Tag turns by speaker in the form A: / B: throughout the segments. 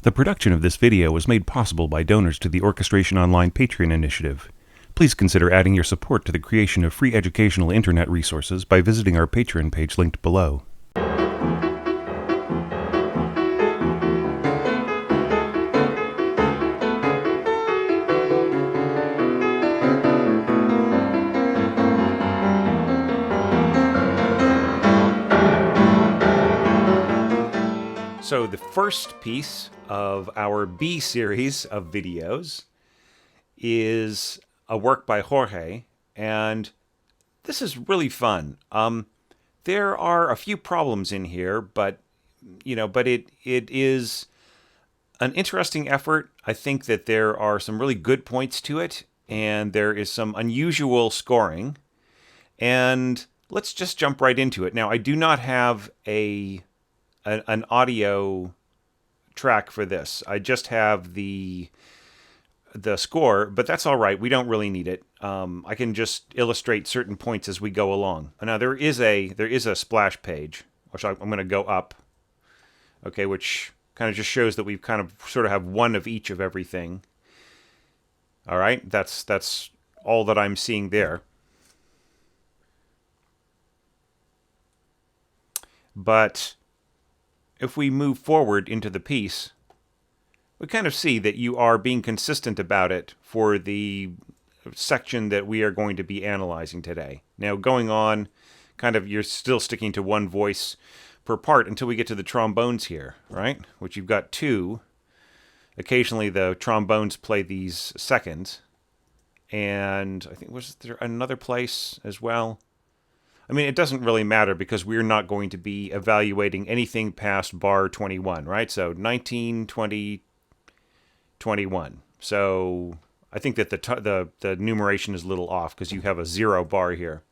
A: The production of this video was made possible by donors to the Orchestration Online Patreon initiative. Please consider adding your support to the creation of free educational internet resources by visiting our Patreon page linked below. So the first piece of our B series of videos is a work by Jorge, and this is really fun. There are a few problems in here, but it is an interesting effort. I think that there are some really good points to it, and there is some unusual scoring. And let's just jump right into it. Now, I do not have an audio track for this. I just have the score, but that's all right. We don't really need it. I can just illustrate certain points as we go along. Now there is a splash page, which I'm going to go up. Okay, which kind of just shows that we've kind of sort of have one of each of everything. All right, that's all that I'm seeing there. But if we move forward into the piece, we kind of see that you are being consistent about it for the section that we are going to be analyzing today. Now, going on, kind of you're still sticking to one voice per part until we get to the trombones here, right? Which you've got two. Occasionally the trombones play these seconds. And I think, was there another place as well? I mean, it doesn't really matter because we're not going to be evaluating anything past bar 21, right? So 19, 20, 21. So I think that the numeration is a little off because you have a 0 bar here.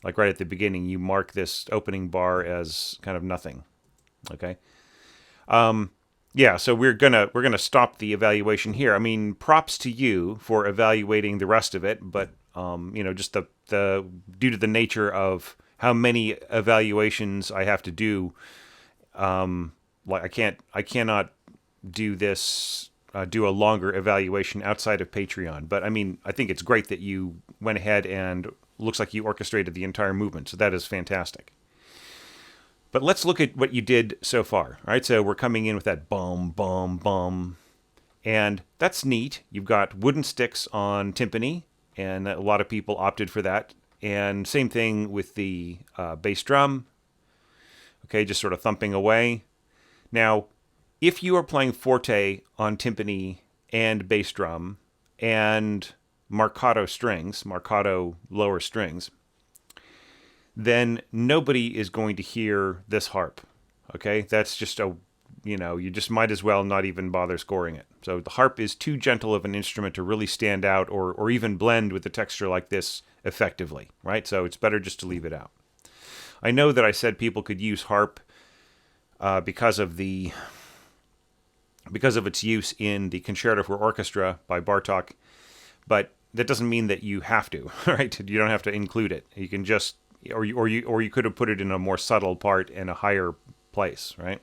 A: Like right at the beginning, you mark this opening bar as kind of nothing. Okay. Yeah, so we're gonna stop the evaluation here. I mean, props to you for evaluating the rest of it, but just the due to the nature of how many evaluations I have to do, like I cannot do this, do a longer evaluation outside of Patreon. But I mean, I think it's great that you went ahead and looks like you orchestrated the entire movement. So that is fantastic. But let's look at what you did so far. All right, so we're coming in with that bum, bum, bum. And that's neat. You've got wooden sticks on timpani, and a lot of people opted for that. And same thing with the bass drum. Okay, just sort of thumping away. Now, if you are playing forte on timpani and bass drum and marcato strings, marcato lower strings, then nobody is going to hear this harp. Okay, that's just you just might as well not even bother scoring it. So the harp is too gentle of an instrument to really stand out or even blend with the texture like this effectively, right? So it's better just to leave it out. I know that I said people could use harp because of its use in the Concerto for Orchestra by Bartok, but that doesn't mean that you have to, right? You don't have to include it. You can just or you could have put it in a more subtle part in a higher place, right?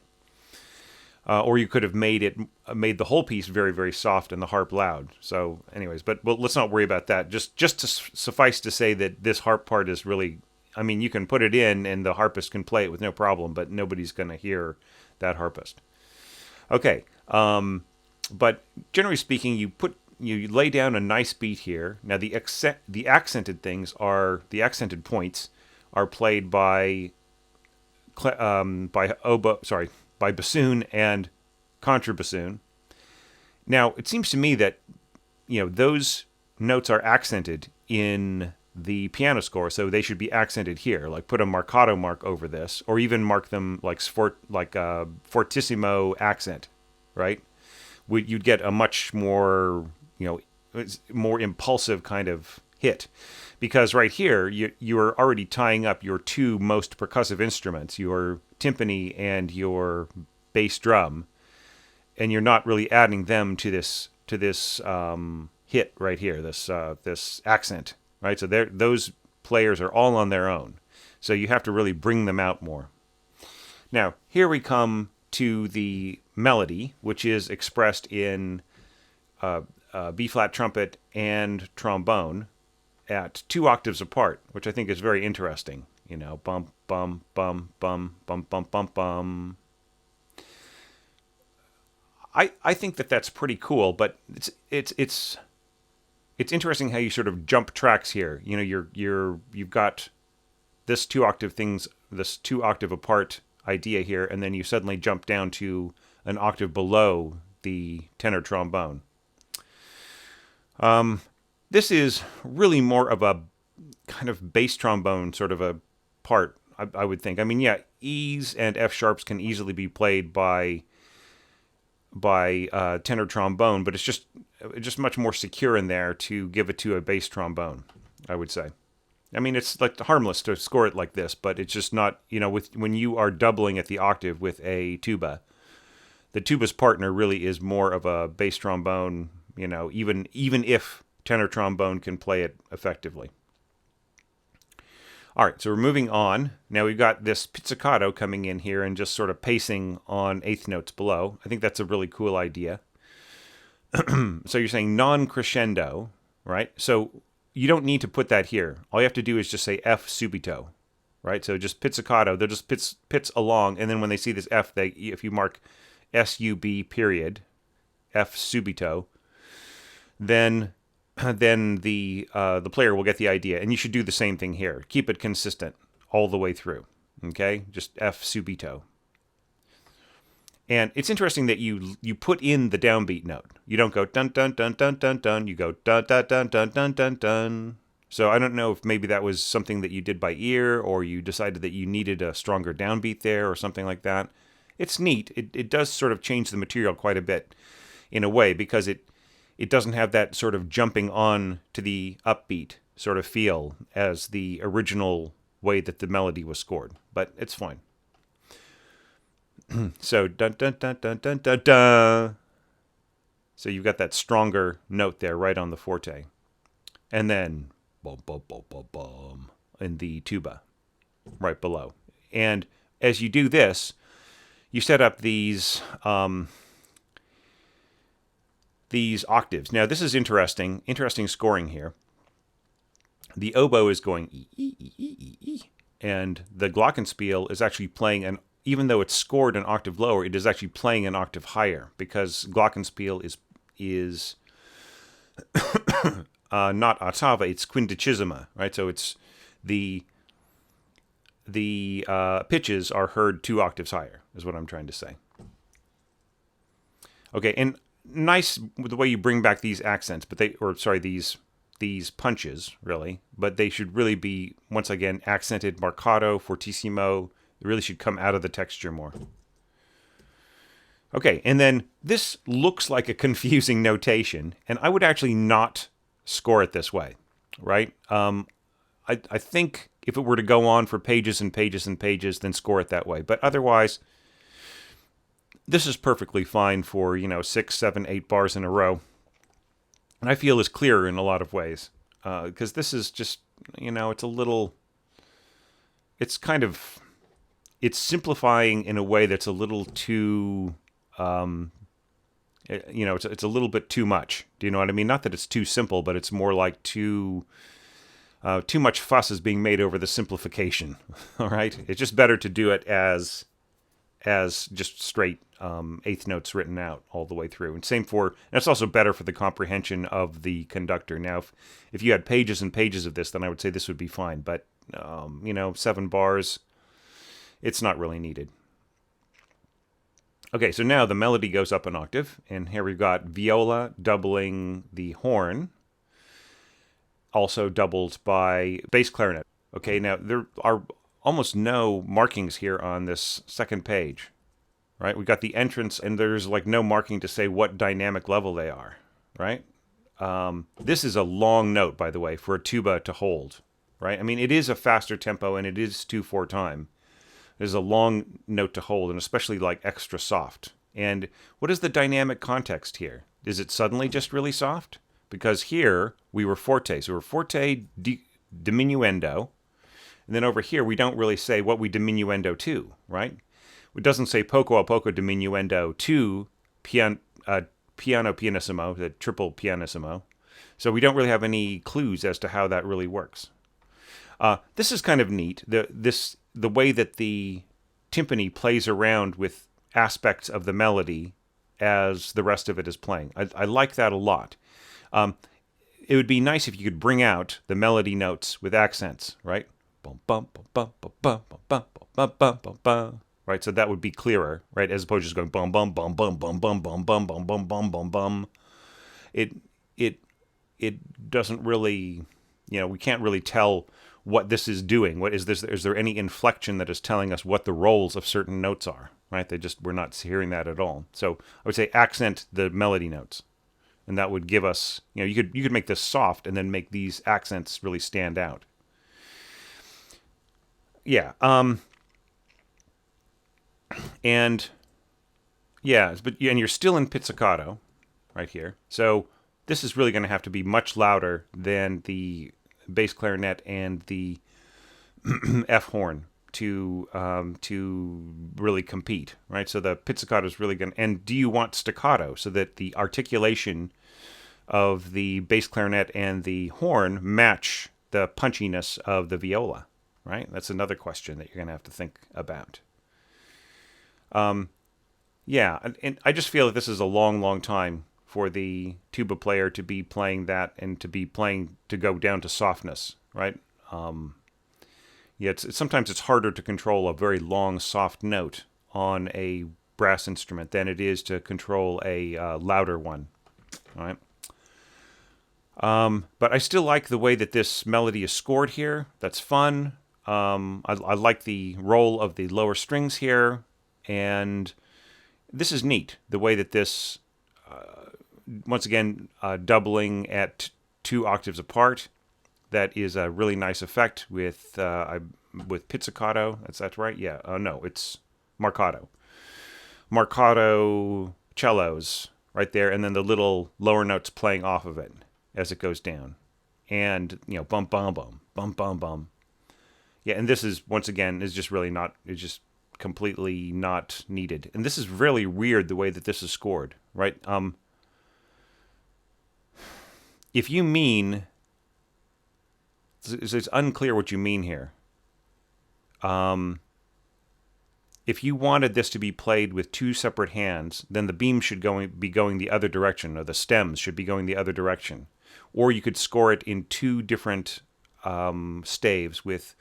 A: Or you could have made the whole piece very, very soft and the harp loud. So, anyways, but let's not worry about that. Just to suffice to say that this harp part is really, I mean, you can put it in and the harpist can play it with no problem, but nobody's going to hear that harpist. Okay, but generally speaking, you lay down a nice beat here. Now the accented points are played by bassoon and contrabassoon. Now, it seems to me that those notes are accented in the piano score, so they should be accented here. Like put a marcato mark over this, or even mark them like fortissimo accent, right? You'd get a much more more impulsive kind of hit. Because right here, you are already tying up your two most percussive instruments, your timpani and your bass drum, and you're not really adding them to this hit right here, this accent, right? So those players are all on their own, so you have to really bring them out more. Now here we come to the melody, which is expressed in B-flat trumpet and trombone at 2 octaves apart, which I think is very interesting. You know, bum, bum, bum, bum, bum, bum, bum, bum. I think that that's pretty cool, but it's interesting how you sort of jump tracks here. You know, you've got this 2 octave apart idea here, and then you suddenly jump down to an octave below the tenor trombone. This is really more of a kind of bass trombone sort of a part, I would think. I mean, yeah, E's and F sharps can easily be played by tenor trombone, but it's just much more secure in there to give it to a bass trombone, I would say. I mean, it's like harmless to score it like this, but it's just not, you know, when you are doubling at the octave with a tuba, the tuba's partner really is more of a bass trombone, you know, even if tenor trombone can play it effectively. All right, so we're moving on. Now we've got this pizzicato coming in here and just sort of pacing on eighth notes below. I think that's a really cool idea. So you're saying non-crescendo, right? So you don't need to put that here. All you have to do is just say F subito, right? So just pizzicato, they'll just pits along, and then when they see this F, if you mark SUB period, F subito, then the player will get the idea, and you should do the same thing here. Keep it consistent all the way through. Okay, just F subito. And it's interesting that you put in the downbeat note. You don't go dun dun dun dun dun dun. You go dun dun dun dun dun dun dun. So I don't know if maybe that was something that you did by ear, or you decided that you needed a stronger downbeat there, or something like that. It's neat. It does sort of change the material quite a bit in a way, because it doesn't have that sort of jumping on to the upbeat sort of feel as the original way that the melody was scored. But it's fine. So dun dun dun dun dun dun dun. So you've got that stronger note there right on the forte. And then bum bum bum bum bum in the tuba right below. And as you do this, you set up these octaves. Now, this is interesting scoring here. The oboe is going E, E, E, E, E, E, and the glockenspiel is actually playing even though it's scored an octave lower, it is actually playing an octave higher, because glockenspiel is not ottava, it's quindicissima, right? So it's the pitches are heard 2 octaves higher, is what I'm trying to say. Okay, and nice the way you bring back these accents, but these punches, really, but they should really be, once again, accented, marcato, fortissimo. It really should come out of the texture more. Okay, and then this looks like a confusing notation, and I would actually not score it this way, right? I think if it were to go on for pages and pages and pages, then score it that way. But otherwise, this is perfectly fine for, 6, 7, 8 bars in a row. And I feel is clearer in a lot of ways. Because this is just, it's simplifying in a way that's a little too, it's a little bit too much. Do you know what I mean? Not that it's too simple, but it's more like too much fuss is being made over the simplification. All right? It's just better to do it as just straight eighth notes written out all the way through. And it's also better for the comprehension of the conductor. Now, if you had pages and pages of this, then I would say this would be fine. But, 7 bars, it's not really needed. Okay, so now the melody goes up an octave. And here we've got viola doubling the horn, also doubled by bass clarinet. Okay, now there are almost no markings here on this second page, right? We got the entrance, and there's like no marking to say what dynamic level they are, right? This is a long note, by the way, for a tuba to hold, right? I mean, it is a faster tempo, and it is 2/4 time. There's a long note to hold, and especially like extra soft. And what is the dynamic context here? Is it suddenly just really soft? Because here we were forte, so we're forte diminuendo. And then over here, we don't really say what we diminuendo to, right? It doesn't say poco a poco diminuendo to piano pianissimo, the triple pianissimo. So we don't really have any clues as to how that really works. This is kind of neat. The way that the timpani plays around with aspects of the melody as the rest of it is playing. I like that a lot. It would be nice if you could bring out the melody notes with accents, right? Bum bum bum bum bum bum bum bum bum bum bum. Right, so that would be clearer, right? As opposed to just going bum bum bum bum bum bum bum bum bum bum bum bum bum. It doesn't really, we can't really tell what this is doing. What is this? Is there any inflection that is telling us what the roles of certain notes are? Right? We're not hearing that at all. So I would say accent the melody notes, and that would give us, you could make this soft and then make these accents really stand out. Yeah. And you're still in pizzicato right here. So this is really going to have to be much louder than the bass clarinet and the F horn to really compete, right? So the pizzicato is really going to... And do you want staccato so that the articulation of the bass clarinet and the horn match the punchiness of the viola, right? That's another question that you're going to have to think about. And I just feel that this is a long, long time for the tuba player to be playing that and to go down to softness, right? Sometimes it's harder to control a very long, soft note on a brass instrument than it is to control a louder one, all right? But I still like the way that this melody is scored here. That's fun. I like the role of the lower strings here, and this is neat, the way that this, once again, doubling at 2 octaves apart. That is a really nice effect with pizzicato. That's right? Yeah. No, it's marcato. Marcato cellos right there, and then the little lower notes playing off of it as it goes down. And, bum, bum, bum, bum, bum, bum. Yeah, and this is, once again, is just really not, it's just completely not needed. And this is really weird the way that this is scored, right? If you mean, it's unclear what you mean here. If you wanted this to be played with 2 separate hands, then the beam should be going the other direction, or the stems should be going the other direction. Or you could score it in 2 different staves with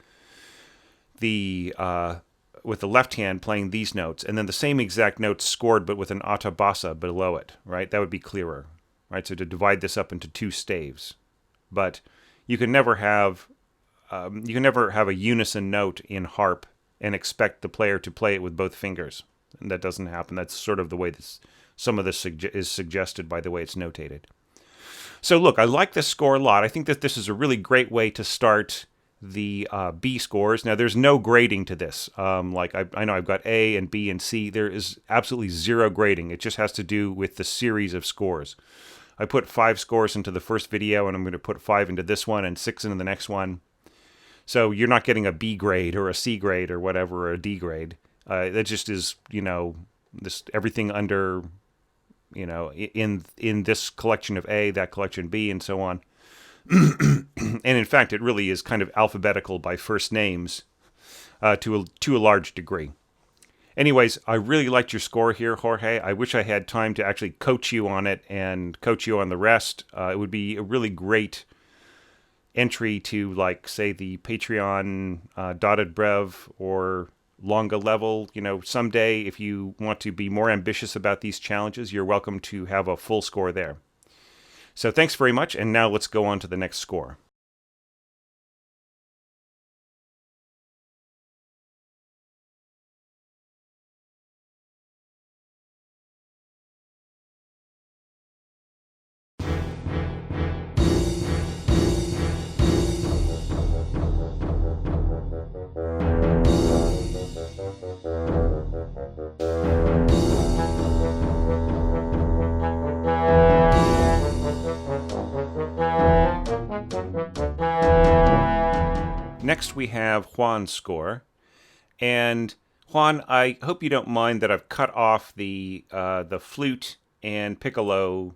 A: the left hand playing these notes, and then the same exact notes scored but with an alta bassa below it, right? That would be clearer, right? So to divide this up into 2 staves. But you can never have a unison note in harp and expect the player to play it with both fingers. And that doesn't happen. That's sort of the way some of this is suggested by the way it's notated. So look, I like this score a lot. I think that this is a really great way to start the B scores. Now, there's no grading to this. I know I've got A and B and C. There is absolutely 0 grading. It just has to do with the series of scores. I put 5 scores into the first video, and I'm going to put 5 into this one and 6 into the next one. So you're not getting a B grade or a C grade or whatever, or a D grade. That just is, this everything under, in this collection of A, that collection B, and so on. And in fact, it really is kind of alphabetical by first names to a large degree. Anyways, I really liked your score here, Jorge. I wish I had time to actually coach you on it and coach you on the rest. It would be a really great entry to, say, the Patreon Dotted Brev or Longa level. Someday, if you want to be more ambitious about these challenges, you're welcome to have a full score there. So thanks very much, and now let's go on to the next score. Next, we have Juan's score, and Juan, I hope you don't mind that I've cut off the flute and piccolo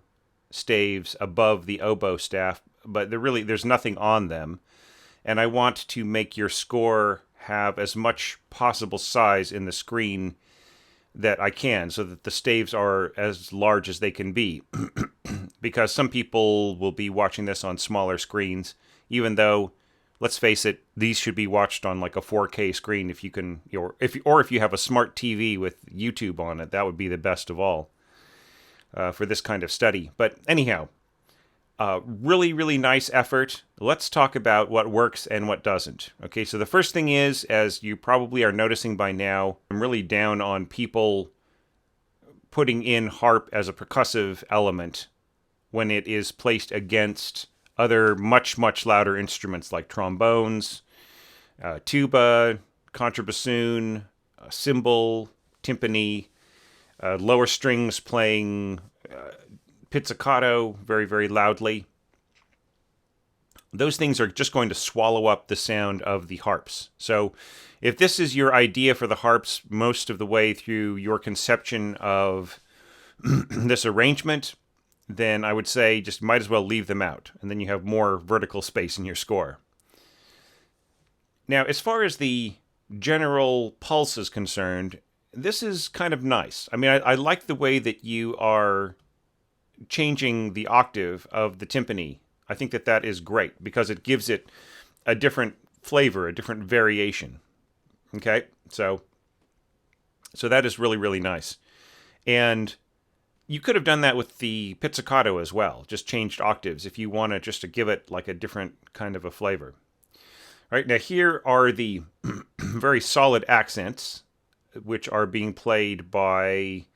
A: staves above the oboe staff, but there's nothing on them, and I want to make your score have as much possible size in the screen that I can, so that the staves are as large as they can be. Because some people will be watching this on smaller screens, even though, let's face it, these should be watched on like a 4K screen if you can, or if you have a smart TV with YouTube on it, that would be the best of all for this kind of study. But anyhow, really, really nice effort. Let's talk about what works and what doesn't. Okay, so the first thing is, as you probably are noticing by now, I'm really down on people putting in harp as a percussive element when it is placed against other much, much louder instruments like trombones, tuba, contrabassoon, cymbal, timpani, lower strings playing pizzicato very, very loudly. Those things are just going to swallow up the sound of the harps. So if this is your idea for the harps most of the way through your conception of this arrangement, then I would say just might as well leave them out, and then you have more vertical space in your score. Now, as far as the general pulse is concerned, this is kind of nice. I mean, I like the way that you are changing the octave of the timpani. I think that is great, because it gives it a different flavor, a different variation. Okay? So that is really, really nice. And you could have done that with the pizzicato as well, just changed octaves if you want to give it like a different kind of a flavor. All right, now here are the very solid accents, which are being played by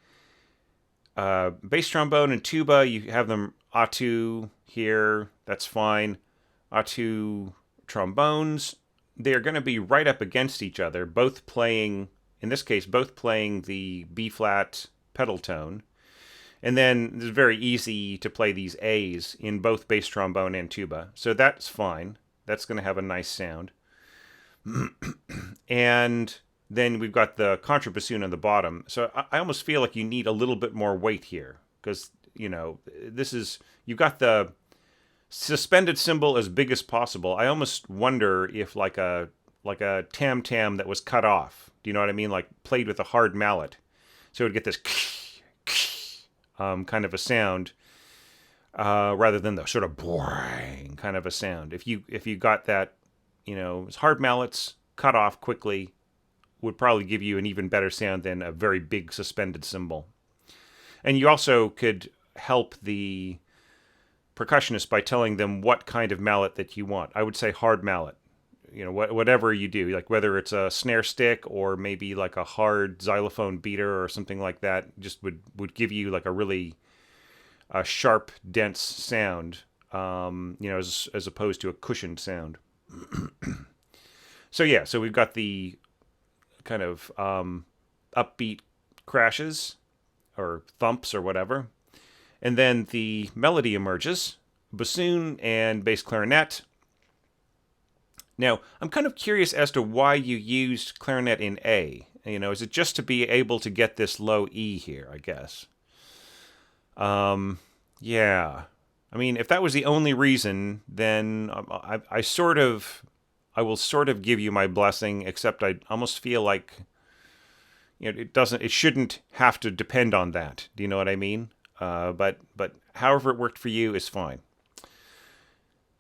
A: bass trombone and tuba. You have them A2 here, that's fine. A2 trombones, they are going to be right up against each other, both playing, in this case, both playing the B-flat pedal tone. And then it's very easy to play these A's in both bass trombone and tuba. So that's fine. That's going to have a nice sound. And then we've got the contrabassoon on the bottom. So I almost feel like you need a little bit more weight here. Because, you've got the suspended cymbal as big as possible. I almost wonder if like a tam-tam that was cut off. Do you know what I mean? Like played with a hard mallet. So it would get this kind of a sound, rather than the sort of boring kind of a sound. If you got that, hard mallets cut off quickly, would probably give you an even better sound than a very big suspended cymbal. And you also could help the percussionist by telling them what kind of mallet that you want. I would say hard mallet. Whatever you do, like whether it's a snare stick or maybe like a hard xylophone beater or something like that, just would give you like a really sharp, dense sound, as opposed to a cushioned sound. So we've got the kind of upbeat crashes or thumps or whatever, and then the melody emerges, bassoon and bass clarinet. Now, I'm kind of curious as to why you used clarinet in A. Is it just to be able to get this low E here, I guess? Yeah. I mean, if that was the only reason, then I will sort of give you my blessing, except I almost feel like it shouldn't have to depend on that. Do you know what I mean? But however it worked for you is fine.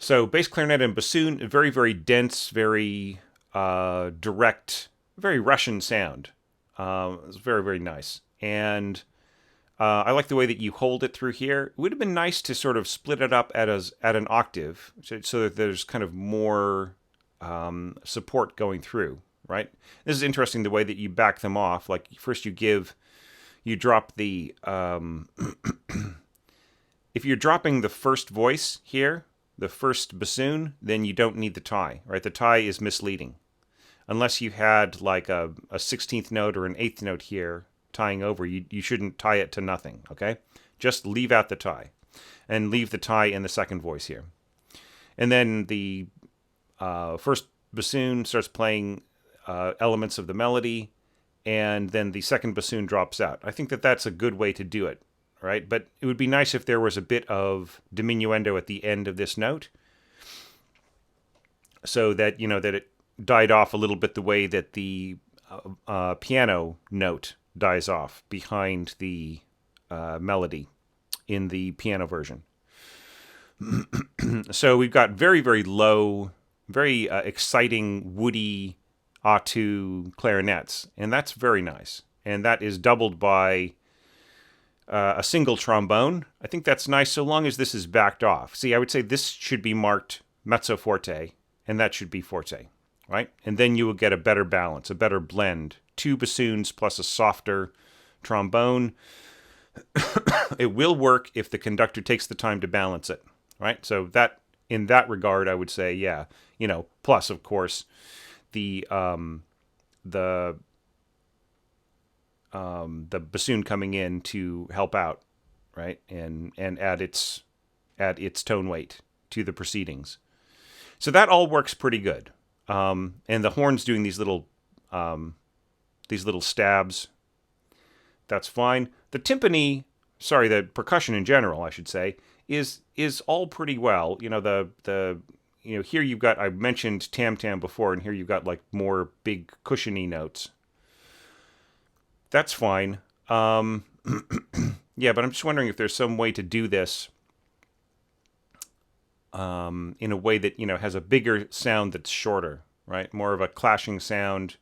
A: So bass clarinet and bassoon, very, very dense, very direct, very Russian sound. It's very, very nice. And I like the way that you hold it through here. It would have been nice to sort of split it up at an octave, so that there's kind of more support going through, right? This is interesting, the way that you back them off. Like first you drop the, if you're dropping the first voice here, the first bassoon, then you don't need the tie, right? The tie is misleading. Unless you had like a 16th note or an 8th note here tying over, you shouldn't tie it to nothing, okay? Just leave out the tie. And leave the tie in the second voice here. And then the first bassoon starts playing elements of the melody, and then the second bassoon drops out. I think that that's a good way to do it, right? But it would be nice if there was a bit of diminuendo at the end of this note, so that, you know, that it died off a little bit the way that the piano note dies off behind the melody in the piano version. So we've got very, very low, very exciting, woody A2 clarinets, and that's very nice. And that is doubled by a single trombone. I think that's nice so long as this is backed off. See, I would say this should be marked mezzo forte, and that should be forte, right? And then you will get a better balance, a better blend. 2 bassoons plus a softer trombone. It will work if the conductor takes the time to balance it, right? So that, in that regard, I would say, yeah, you know, plus, of course, the bassoon coming in to help out, right, and add its tone weight to the proceedings. So that all works pretty good. And the horn's doing these little stabs. That's fine. The timpani, sorry, the percussion in general, I should say, is all pretty well. You know, you know, here you've got, I mentioned tam-tam before, and here you've got like more big cushiony notes. That's fine. Yeah, but I'm just wondering if there's some way to do this in a way that, you know, has a bigger sound that's shorter, right? More of a clashing sound.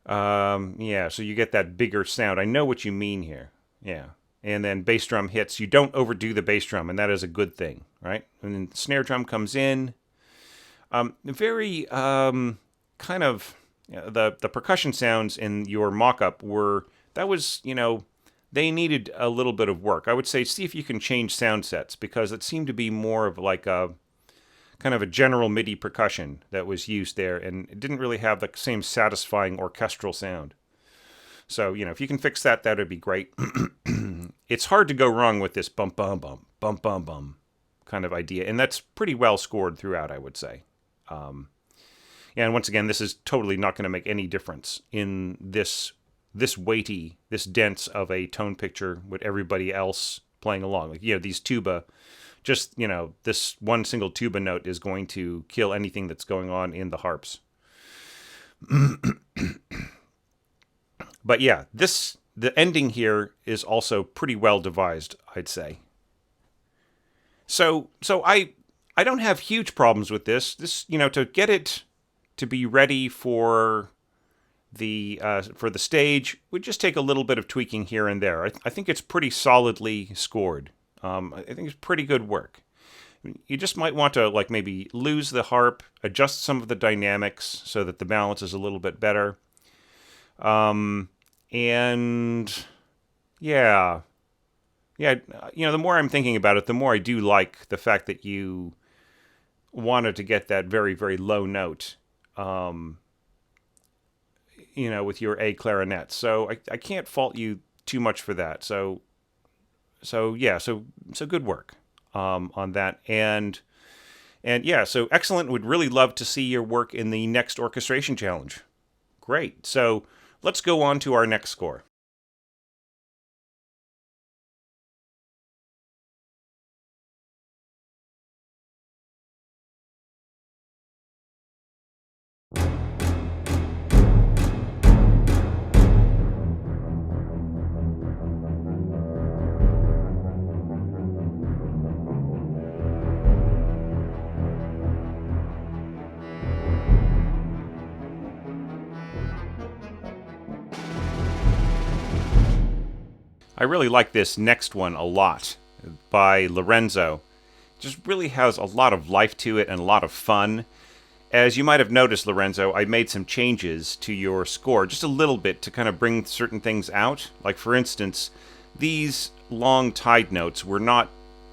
A: Yeah, so you get that bigger sound. I know what you mean here. Yeah. And then bass drum hits. You don't overdo the bass drum, and that is a good thing, right? And then snare drum comes in. Very kind of, you know, the percussion sounds in your mock-up you know, they needed a little bit of work. I would say see if you can change sound sets, because it seemed to be more of like a kind of a general MIDI percussion that was used there, and it didn't really have the same satisfying orchestral sound. So, you know, if you can fix that, that would be great. It's hard to go wrong with this bum bum bum bum bum bum kind of idea, and that's pretty well scored throughout, I would say. And once again, this is totally not going to make any difference in this weighty, this dense of a tone picture with everybody else playing along. Like, you know, these tuba, just, you know, this one single tuba note is going to kill anything that's going on in the harps. But yeah, the ending here is also pretty well devised, I'd say. So I don't have huge problems with this. This, you know, to get it to be ready for the stage would just take a little bit of tweaking here and there. I think it's pretty solidly scored. I think it's pretty good work. You just might want to, like, maybe lose the harp, adjust some of the dynamics so that the balance is a little bit better. And yeah, you know, the more I'm thinking about it, the more I do like the fact that you wanted to get that very, very low note, you know, with your A clarinet. So I can't fault you too much for that. So yeah, so good work on that. And yeah, so excellent. Would really love to see your work in the next orchestration challenge. Great. So let's go on to our next score. I really like this next one a lot, by Lorenzo. Just really has a lot of life to it and a lot of fun. As you might have noticed, Lorenzo, I made some changes to your score, just a little bit, to kind of bring certain things out. Like, for instance, these long tied notes were not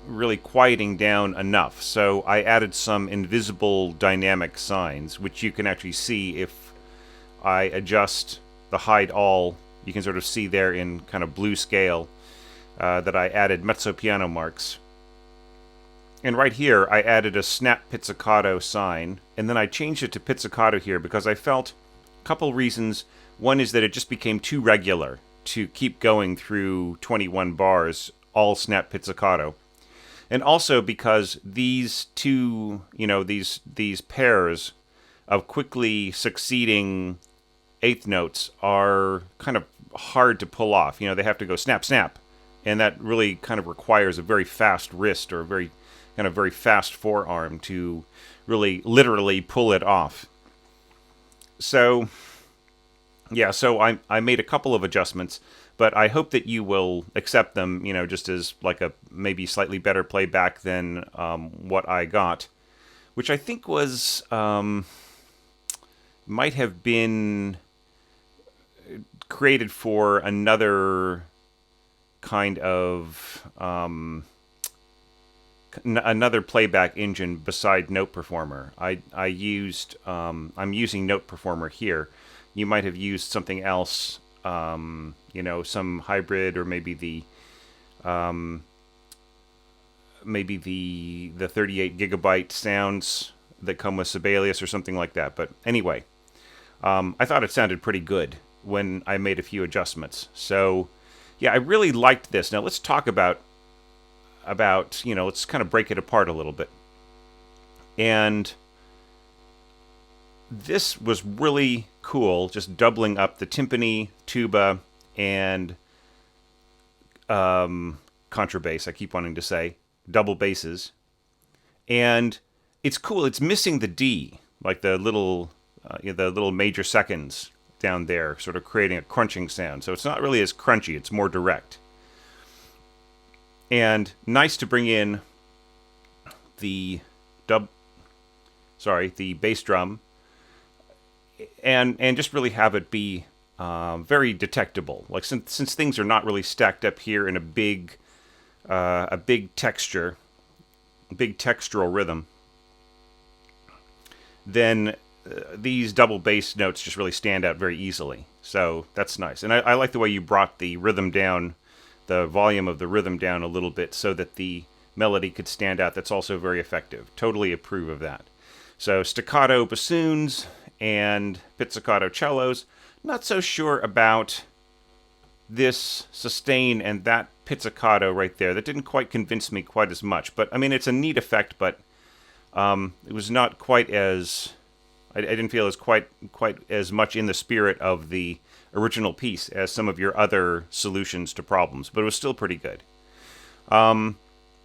A: really quieting down enough, so I added some invisible dynamic signs, which you can actually see if I adjust the hide all. You can sort of see there in kind of blue scale that I added mezzo piano marks. And right here, I added a snap pizzicato sign, and then I changed it to pizzicato here because I felt a couple reasons. One is that it just became too regular to keep going through 21 bars, all snap pizzicato. And also because these two, these pairs of quickly succeeding eighth notes are kind of hard to pull off. They have to go snap, snap. And that really kind of requires a very fast wrist or a very fast forearm to really literally pull it off. So, yeah, so I made a couple of adjustments, but I hope that you will accept them, just as like a maybe slightly better playback than what I got, which I think was, might have been created for another kind of another playback engine beside Note Performer. I'm using Note Performer here. You might have used something else, some hybrid, or maybe the 38 gigabyte sounds that come with Sibelius or something like that. But anyway, I thought it sounded pretty good when I made a few adjustments. So yeah, I really liked this. Now let's talk about let's kind of break it apart a little bit. And this was really cool, just doubling up the timpani, tuba, and contrabass, I keep wanting to say, double basses. And it's cool, it's missing the D, like the little major seconds down there, sort of creating a crunching sound. So it's not really as crunchy, it's more direct. And nice to bring in the bass drum, and just really have it be very detectable. Like since things are not really stacked up here in a big textural rhythm, then these double bass notes just really stand out very easily. So that's nice. And I like the way you brought the rhythm down, the volume of the rhythm down a little bit so that the melody could stand out. That's also very effective. Totally approve of that. So staccato bassoons and pizzicato cellos. Not so sure about this sustain and that pizzicato right there. That didn't quite convince me quite as much. But I mean, it's a neat effect, but it was not quite as... I didn't feel as quite as much in the spirit of the original piece as some of your other solutions to problems, but it was still pretty good.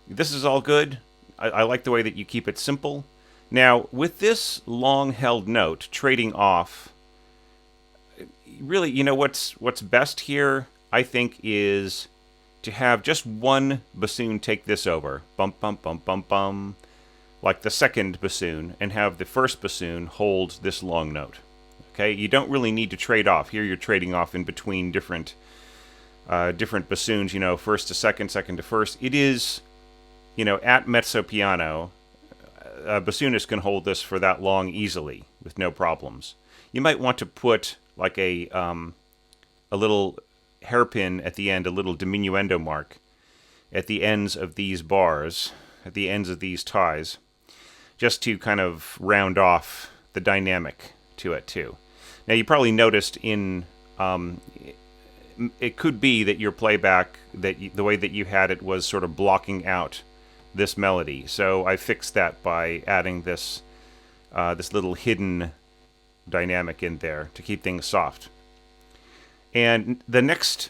A: This is all good. I like the way that you keep it simple. Now, with this long-held note trading off, really, what's best here, I think, is to have just one bassoon take this over. Bum, bum, bum, bum, bum. Like the second bassoon, and have the first bassoon hold this long note. Okay, you don't really need to trade off. Here you're trading off in between different bassoons, first to second, second to first. It is, at mezzo piano, a bassoonist can hold this for that long easily with no problems. You might want to put like a little hairpin at the end, a little diminuendo mark at the ends of these bars, at the ends of these ties, just to kind of round off the dynamic to it too. Now you probably noticed it could be that your playback, the way that you had it was sort of blocking out this melody. So I fixed that by adding this little hidden dynamic in there to keep things soft. And the next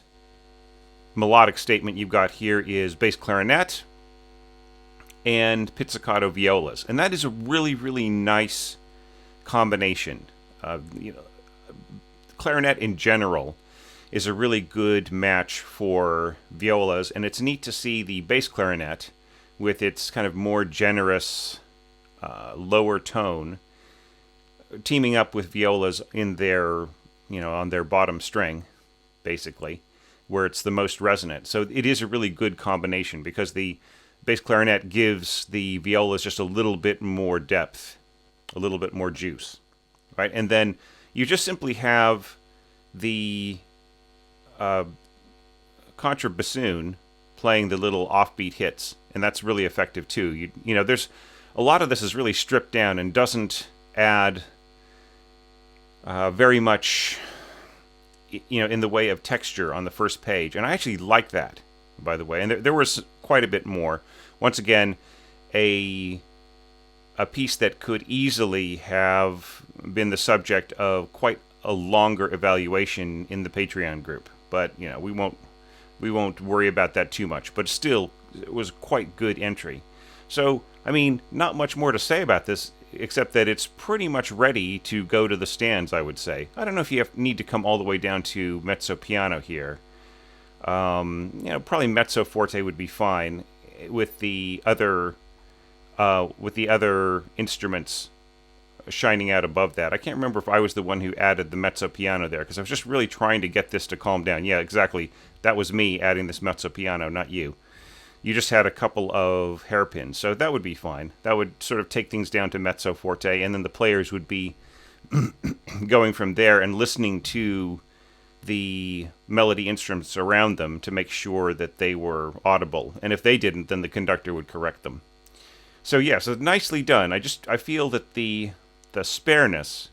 A: melodic statement you've got here is bass clarinet and pizzicato violas, and that is a really, really nice combination. Clarinet in general is a really good match for violas, and it's neat to see the bass clarinet with its kind of more generous lower tone teaming up with violas in their, on their bottom string, basically, where it's the most resonant. So it is a really good combination because the bass clarinet gives the violas just a little bit more depth, a little bit more juice, right? And then you just simply have the contrabassoon playing the little offbeat hits, and that's really effective too. There's a lot of this is really stripped down and doesn't add very much in the way of texture on the first page. And I actually like that, by the way. And there was quite a bit more. Once again, a piece that could easily have been the subject of quite a longer evaluation in the Patreon group. But, we won't worry about that too much. But still, it was quite good entry. So, not much more to say about this, except that it's pretty much ready to go to the stands, I would say. I don't know if you need to come all the way down to mezzo piano here. Probably mezzo forte would be fine with the other instruments shining out above that. I can't remember if I was the one who added the mezzo piano there, because I was just really trying to get this to calm down. Yeah, exactly. That was me adding this mezzo piano, not you. You just had a couple of hairpins, so that would be fine. That would sort of take things down to mezzo forte, and then the players would be going from there and listening to the melody instruments around them to make sure that they were audible. And if they didn't, then the conductor would correct them. So so nicely done. I feel that the spareness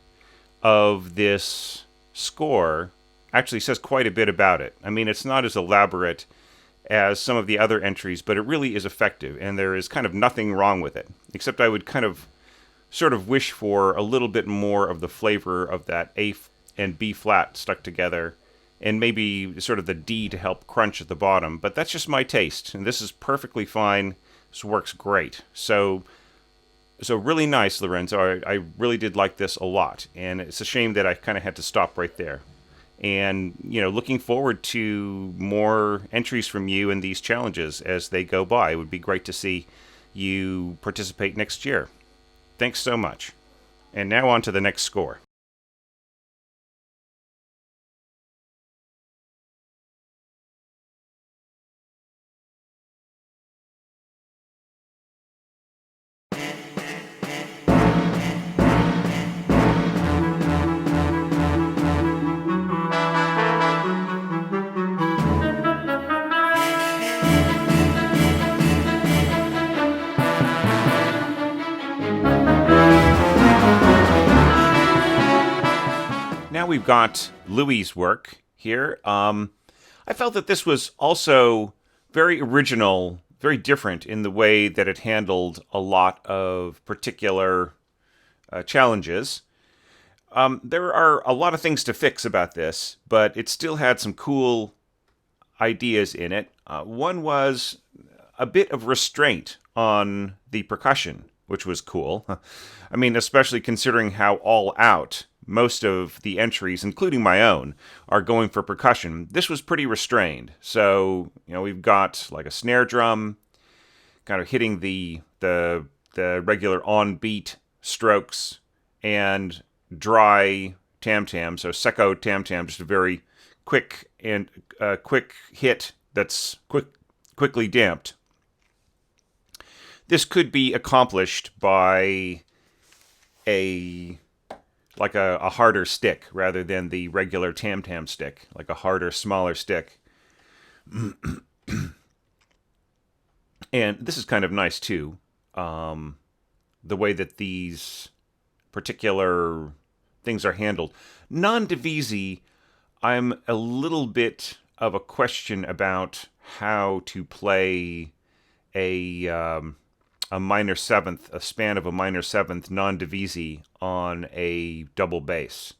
A: of this score actually says quite a bit about it. It's not as elaborate as some of the other entries, but it really is effective, and there is kind of nothing wrong with it. Except I would kind of sort of wish for a little bit more of the flavor of that A and B flat stuck together, and maybe sort of the D to help crunch at the bottom. But that's just my taste, and this is perfectly fine. This works great. So really nice, Lorenzo. I really did like this a lot, and it's a shame that I kind of had to stop right there. And, looking forward to more entries from you in these challenges as they go by. It would be great to see you participate next year. Thanks so much. And now on to the next score. Now we've got Louis' work here. I felt that this was also very original, very different in the way that it handled a lot of particular challenges. There are a lot of things to fix about this, but it still had some cool ideas in it. One was a bit of restraint on the percussion, which was cool. Especially considering how all out most of the entries, including my own, are going for percussion. This was pretty restrained. So, we've got like a snare drum, kind of hitting the regular on-beat strokes, and dry tam-tam, so secco tam-tam, just a very quick hit that's quickly damped. This could be accomplished by a harder stick rather than the regular tam-tam stick, like a harder, smaller stick. And this is kind of nice too, the way that these particular things are handled. Non-divisi, I'm a little bit of a question about how to play a minor seventh, a span of a minor seventh non-divisi on a double bass.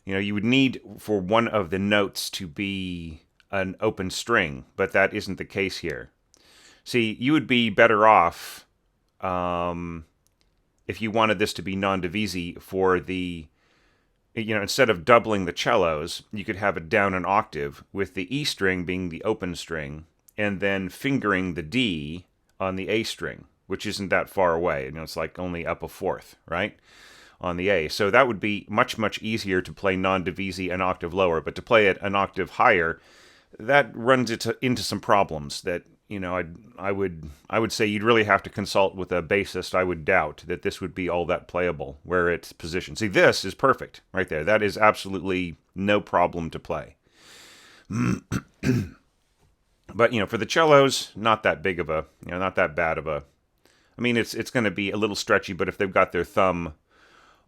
A: You would need for one of the notes to be an open string, but that isn't the case here. See, you would be better off if you wanted this to be non-divisi for the, instead of doubling the cellos, you could have it down an octave with the E string being the open string and then fingering the D on the A string, which isn't that far away. It's like only up a fourth, right, on the A. So that would be much, much easier to play non-divisi an octave lower. But to play it an octave higher, that runs into some problems that, I would say you'd really have to consult with a bassist. I would doubt that this would be all that playable where it's positioned. See, this is perfect right there. That is absolutely no problem to play. But, for the cellos, not that big of a, not that bad of a, it's going to be a little stretchy, but if they've got their thumb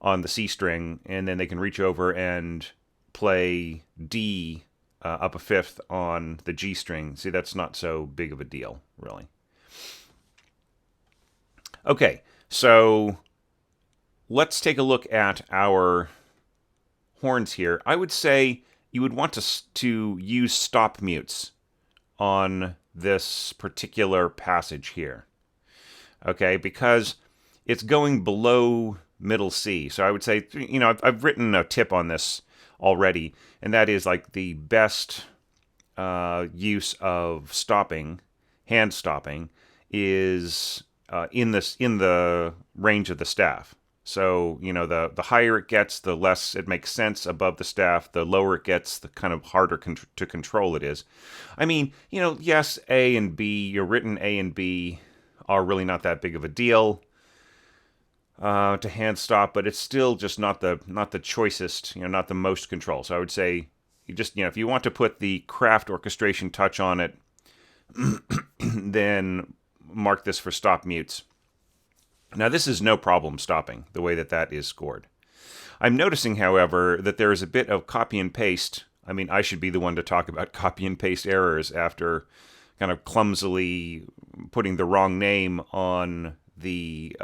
A: on the C string and then they can reach over and play D up a fifth on the G string. See, that's not so big of a deal, really. Okay, so let's take a look at our horns here. I would say you would want to use stop mutes on this particular passage here. Okay, because it's going below middle C. So I would say, I've written a tip on this already, and that is like the best use of stopping, hand stopping, is in the range of the staff. So, the higher it gets, the less it makes sense above the staff. The lower it gets, the kind of harder to control it is. I mean, yes, A and B, your written A and B are really not that big of a deal to hand stop, but it's still just not the choicest, not the most control. So I would say you just, if you want to put the craft orchestration touch on it, then mark this for stop mutes. Now this is no problem stopping the way that is scored. I'm noticing, however, that there is a bit of copy and paste. I mean, I should be the one to talk about copy and paste errors after kind of clumsily putting the wrong name on the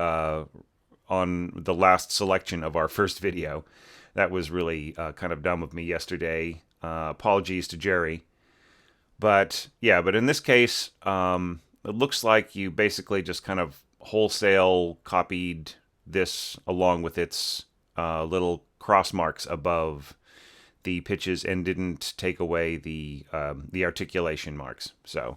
A: last selection of our first video. That was really kind of dumb of me yesterday. Apologies to Jerry. But in this case, it looks like you basically just kind of wholesale copied this along with its little cross marks above the pitches and didn't take away the articulation marks. So,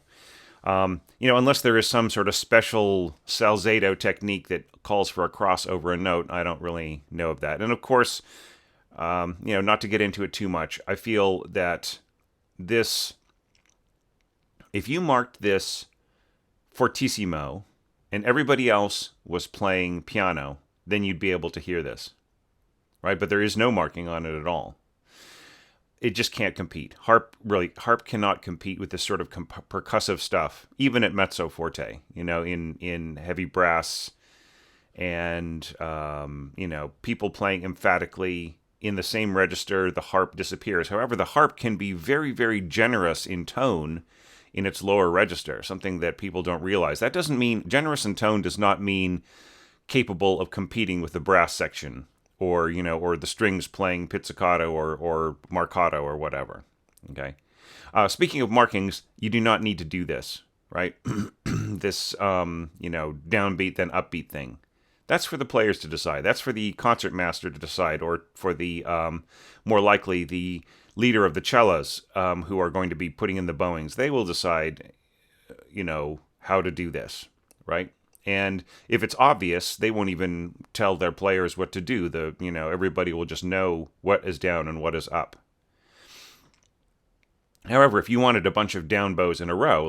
A: unless there is some sort of special Salzedo technique that calls for a cross over a note, I don't really know of that. And of course, not to get into it too much, I feel that this, if you marked this fortissimo and everybody else was playing piano, then you'd be able to hear this, right? But there is no marking on it at all. It just can't compete. Harp cannot compete with this sort of percussive stuff, even at mezzo forte, in heavy brass and, people playing emphatically in the same register, the harp disappears. However, the harp can be very, very generous in tone in its lower register, something that people don't realize. That doesn't mean, generous in tone does not mean capable of competing with the brass section or the strings playing pizzicato or marcato or whatever. Okay. Speaking of markings, you do not need to do this, right? This, downbeat then upbeat thing. That's for the players to decide. That's for the concertmaster to decide, or for the, more likely, the leader of the cellos, who are going to be putting in the bowings. They will decide, how to do this, right? And if it's obvious, they won't even tell their players what to do. Everybody will just know what is down and what is up. However, if you wanted a bunch of down bows in a row,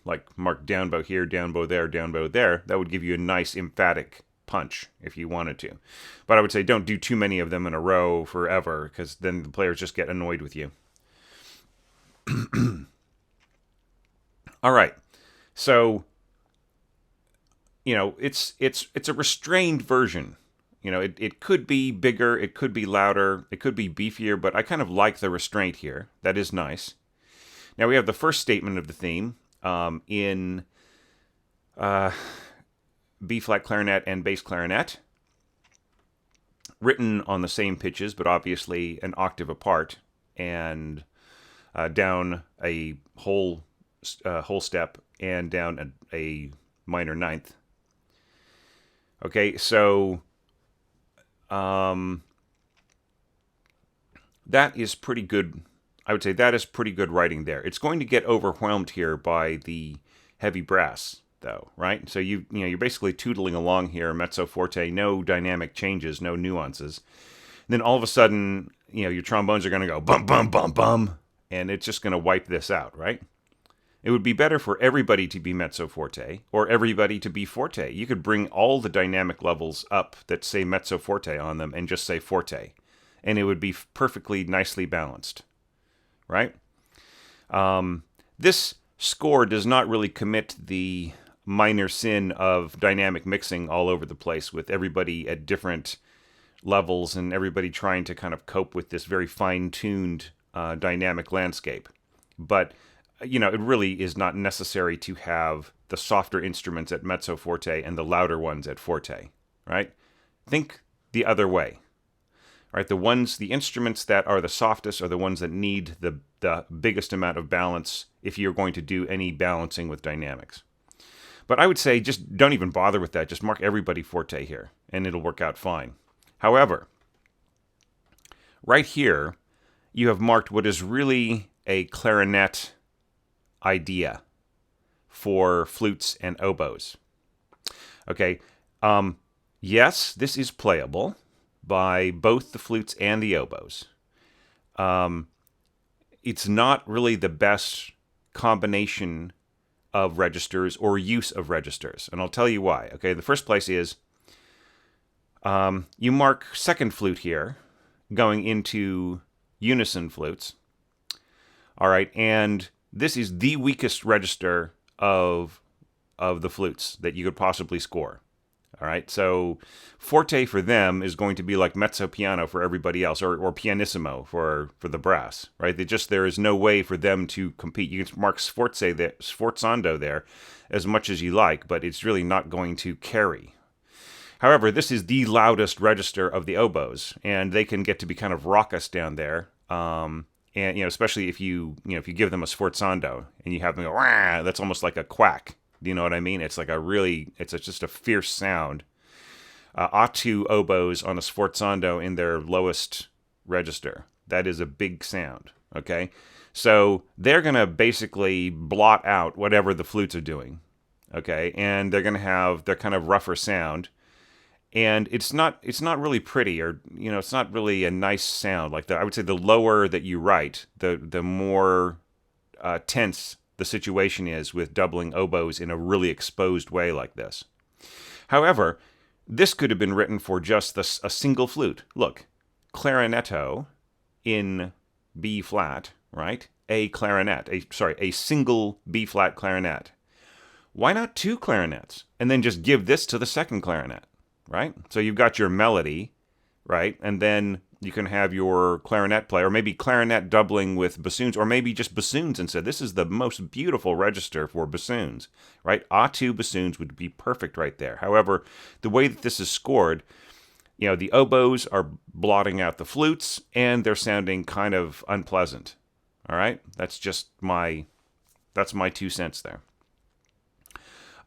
A: like mark down bow here, down bow there, that would give you a nice emphatic punch if you wanted to. But I would say don't do too many of them in a row forever, because then the players just get annoyed with you. All right. So, it's a restrained version. It could be bigger, it could be louder, it could be beefier, but I kind of like the restraint here. That is nice. Now we have the first statement of the theme in B-flat clarinet and bass clarinet, written on the same pitches, but obviously an octave apart, and down a whole step and down a minor ninth. Okay, so that is pretty good. I would say that is pretty good writing there. It's going to get overwhelmed here by the heavy brass, though, right? So you're basically tootling along here, mezzo forte, no dynamic changes, no nuances. And then all of a sudden, your trombones are going to go bum bum bum bum, and it's just going to wipe this out, right? It would be better for everybody to be mezzo forte or everybody to be forte. You could bring all the dynamic levels up that say mezzo forte on them and just say forte, and it would be perfectly nicely balanced, right? This score does not really commit the minor sin of dynamic mixing all over the place with everybody at different levels and everybody trying to kind of cope with this very fine-tuned dynamic landscape. But, it really is not necessary to have the softer instruments at mezzo forte and the louder ones at forte, right? Think the other way, right? The instruments that are the softest are the ones that need the biggest amount of balance if you're going to do any balancing with dynamics. But I would say just don't even bother with that. Just mark everybody forte here, and it'll work out fine. However, right here, you have marked what is really a clarinet idea for flutes and oboes. Okay, yes, this is playable by both the flutes and the oboes. It's not really the best combination of registers or use of registers, and I'll tell you why. Okay, the first place is you mark second flute here going into unison flutes. All right, and this is the weakest register of the flutes that you could possibly score. All right, so forte for them is going to be like mezzo piano for everybody else, or pianissimo for the brass, right? There is no way for them to compete. You can mark sforzando there as much as you like, but it's really not going to carry. However, this is the loudest register of the oboes, and they can get to be kind of raucous down there. And especially if you give them a sforzando and you have them go, wah, that's almost like a quack. Do you know what I mean? It's like just a fierce sound. A2 oboes on a sforzando in their lowest register. That is a big sound. Okay, so they're gonna basically blot out whatever the flutes are doing. Okay, and they're gonna have their kind of rougher sound. And it's not really pretty, or it's not really a nice sound. Like I would say, the lower that you write, the more tense the situation is with doubling oboes in a really exposed way like this. However, this could have been written for just a single flute. Look, clarinetto in B flat, right? A single B flat clarinet. Why not two clarinets, and then just give this to the second clarinet? Right? So you've got your melody, right? And then you can have your clarinet player, or maybe clarinet doubling with bassoons, or maybe just bassoons instead. This is the most beautiful register for bassoons, right? A2 bassoons would be perfect right there. However, the way that this is scored, the oboes are blotting out the flutes, and they're sounding kind of unpleasant. All right? That's my 2 cents there.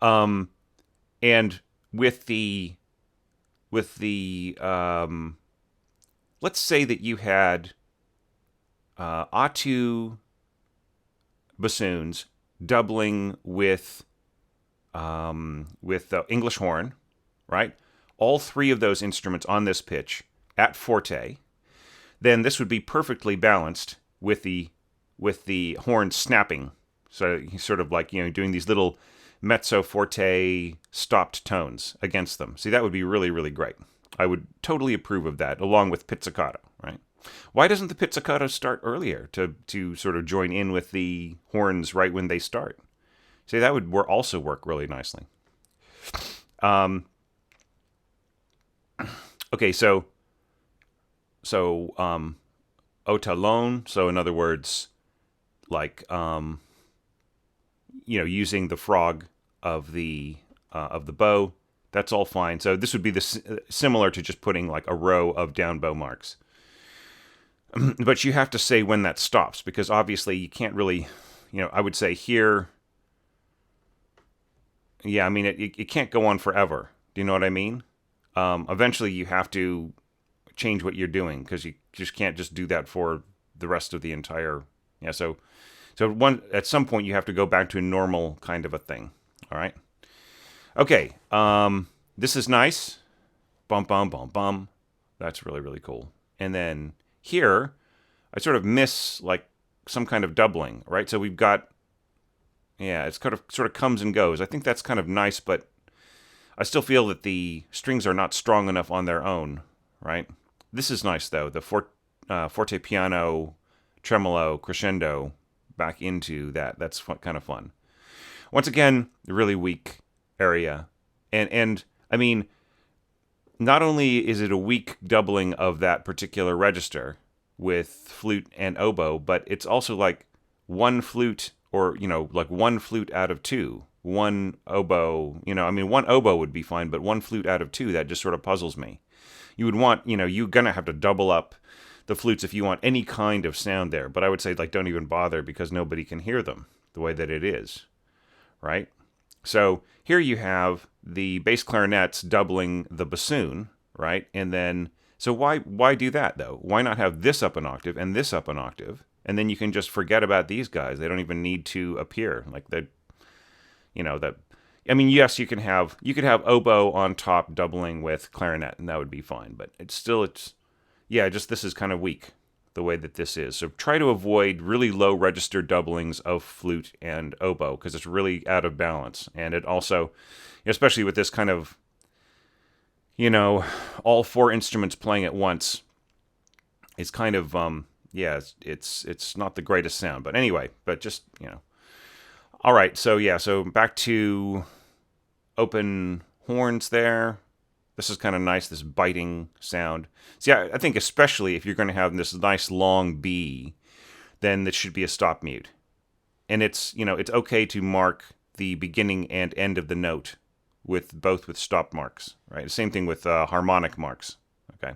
A: And with the let's say that you had A2 bassoons doubling with the English horn, right? All three of those instruments on this pitch at forte, then this would be perfectly balanced with the horn snapping. So he's sort of like doing these little mezzo forte stopped tones against them. See, that would be really, really great. I would totally approve of that, along with pizzicato, right? Why doesn't the pizzicato start earlier to sort of join in with the horns right when they start? See, that would also work really nicely. Okay, so au talon, so in other words, like using the frog of the bow, that's all fine. So this would be similar to just putting like a row of down bow marks. But you have to say when that stops, because obviously you can't really, I would say here, yeah, I mean, it can't go on forever. Do you know what I mean? Eventually you have to change what you're doing, because you just can't just do that for the rest of the entire, so at some point you have to go back to a normal kind of a thing. All right. Okay. This is nice. Bum, bum, bum, bum. That's really, really cool. And then here, I sort of miss like some kind of doubling, right? So we've got, it's kind of sort of comes and goes. I think that's kind of nice, but I still feel that the strings are not strong enough on their own, right? This is nice though. The forte piano, tremolo, crescendo back into that. That's kind of fun. Once again, the really weak area. And I mean, not only is it a weak doubling of that particular register with flute and oboe, but it's also like one flute, or, like one flute out of two. One oboe, one oboe would be fine, but one flute out of two, that just sort of puzzles me. You would want, you're going to have to double up the flutes if you want any kind of sound there. But I would say, like, don't even bother, because nobody can hear them the way that it is, right? So here you have the bass clarinets doubling the bassoon, right? And then, so why do that, though? Why not have this up an octave and this up an octave? And then you can just forget about these guys. They don't even need to appear. Like, that, yes, you could have oboe on top doubling with clarinet, and that would be fine. But this is kind of weak, the way that this is. So try to avoid really low register doublings of flute and oboe, because it's really out of balance. And it also, especially with this kind of, all four instruments playing at once, it's kind of, it's not the greatest sound. But anyway, All right, so back to open horns there. This is kind of nice, this biting sound. See, I think especially if you're going to have this nice long B, then this should be a stop mute. And it's okay to mark the beginning and end of the note with stop marks, right? Same thing with harmonic marks, okay?